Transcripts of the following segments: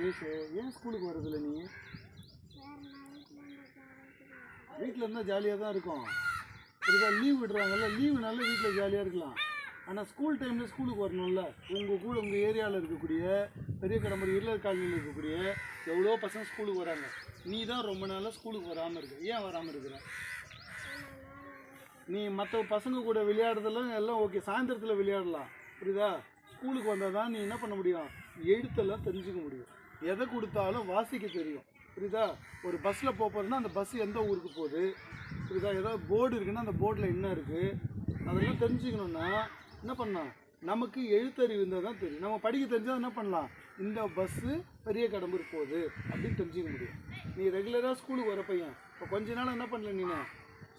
நிவேஷ், ஏன் ஸ்கூலுக்கு வரதில்லை நீ? வீட்டில் இருந்தால் ஜாலியாக தான் இருக்கும். இதுதான் லீவ் விடுறாங்கல்ல, லீவுனால வீட்டில் ஜாலியாக இருக்கலாம். ஆனால் ஸ்கூல் டைமில் ஸ்கூலுக்கு வரணும்ல. உங்கள் ஏரியாவில் இருக்கக்கூடிய பெரிய கடம்பூர் இருளர் காலனியில் இருக்கக்கூடிய எவ்வளோ பசங்க ஸ்கூலுக்கு வராங்க. நீ தான் ரொம்ப நாளாக ஸ்கூலுக்கு வராமல் இருக்க. ஏன் வராமல் இருக்கிற? நீ மற்ற பசங்க கூட விளையாடுறதெல்லாம் எல்லாம் ஓகே, சாயந்தரத்தில் விளையாடலாம், புரியுதா? ஸ்கூலுக்கு வந்தால் தான் நீ என்ன பண்ண முடியும், எழுத்தெல்லாம் தெரிஞ்சுக்க முடியும். எதை கொடுத்தாலும் வாசிக்க தெரியும், புரியுதா? ஒரு பஸ்ஸில் போகிறதுனா அந்த பஸ் எந்த ஊருக்கு போகுது, புரியுதா? ஏதாவது போர்டு இருக்குன்னா அந்த போர்டில் என்ன இருக்குது அதெல்லாம் தெரிஞ்சுக்கணுன்னா என்ன பண்ணலாம், நமக்கு எழுத்தறிவு இருந்தால் தான் தெரியும். நம்ம படிக்க தெரிஞ்சால் என்ன பண்ணலாம், இந்த பஸ்ஸு பெரிய கடம்பூர் போகுது அப்படின்னு தெரிஞ்சுக்க முடியும். நீ ரெகுலராக ஸ்கூலுக்கு வர பையன், இப்போ கொஞ்ச நாள் என்ன பண்ணல, நீ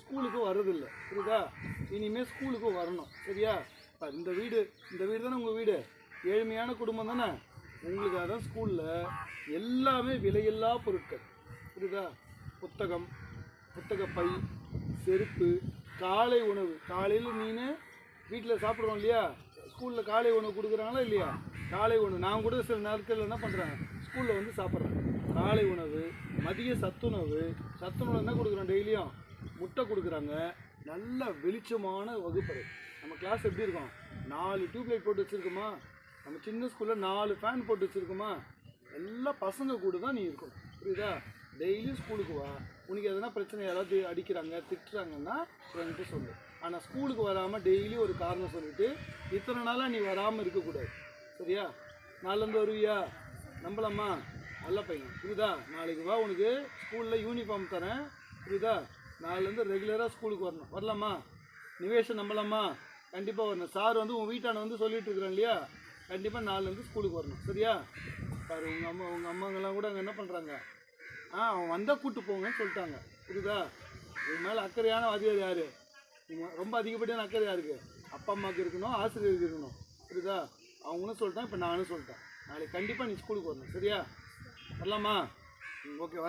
ஸ்கூலுக்கு வர்றதில்லை, புரியுதா? இனிமேல் ஸ்கூலுக்கு வரணும், சரியா? இந்த வீடு தானே உங்கள் வீடு, ஏழ்மையான குடும்பம் தானே. உங்களுக்காக தான் ஸ்கூலில் எல்லாமே விலையில்லா பொருட்கள், புரியுதா? புத்தக பை, செருப்பு, காலை உணவு. காலையில் நீ வீட்டில் சாப்பிட்றோம் இல்லையா, ஸ்கூலில் காலை உணவு கொடுக்குறாங்களா இல்லையா? காலை உணவு நான் கூட சில நாட்களில் என்ன பண்ணுறேன், ஸ்கூலில் வந்து சாப்பிட்றேன். காலை உணவு, மதிய சத்துணவு என்ன கொடுக்குறோம், டெய்லியும் முட்டை கொடுக்குறாங்க. நல்ல வெளிச்சமான வகுப்பறை. நம்ம கிளாஸ் எப்படி இருக்கும், 4 டியூப்லைட் போட்டு வச்சுருக்கோமா, நம்ம சின்ன ஸ்கூலில் 4 ஃபேன் போட்டு வச்சுருக்கோமா. எல்லா பசங்க கூட தான் நீ இருக்கணும், புரியுதா? டெய்லியும் ஸ்கூலுக்கு வா. உனக்கு எதனா பிரச்சனை, யாராவது அடிக்கிறாங்க திட்டுறாங்கன்னா என்கிட்ட சொல்லு. ஆனால் ஸ்கூலுக்கு வராமல் டெய்லி ஒரு காரணம் சொல்லிவிட்டு இத்தனை நாளாக நீ வராமல் இருக்கக்கூடாது, சரியா? நாளிலேருந்து வருவியா, நம்பலாமா? நல்ல பையன், புரியுதா? நாளைக்கு வா, உனக்கு ஸ்கூலில் யூனிஃபார்ம் தரேன், புரியுதா? நாளிலேருந்து ரெகுலராக ஸ்கூலுக்கு வரணும். வரலாமா? நிவேஷை நம்பலாமா? கண்டிப்பாக வரணும். சார் வந்து உன் வீட்டான வந்து சொல்லிட்டு இருக்கிறேன் இல்லையா, கண்டிப்பாக நாளிலேருந்து ஸ்கூலுக்கு வரணும், சரியா? சார் உங்கள் அம்மாங்கெல்லாம் கூட அங்கே என்ன பண்ணுறாங்க, அவன் வந்தால் கூப்பிட்டு போங்கன்னு சொல்லிட்டாங்க, புரியுதா? இது மேலே அக்கறையான வாத்தியார் யார், ரொம்ப அதிகப்படியான அக்கறை யாருக்கு, அப்பா அம்மாவுக்கு இருக்கணும், ஆசிரியருக்கு இருக்கணும், புரியுதா? அவங்களும் சொல்லிட்டான், இப்போ நானும் சொல்லிட்டேன். நாளைக்கு கண்டிப்பாக நீ ஸ்கூலுக்கு வரணும், சரியா? வரலாமா? ஓகே.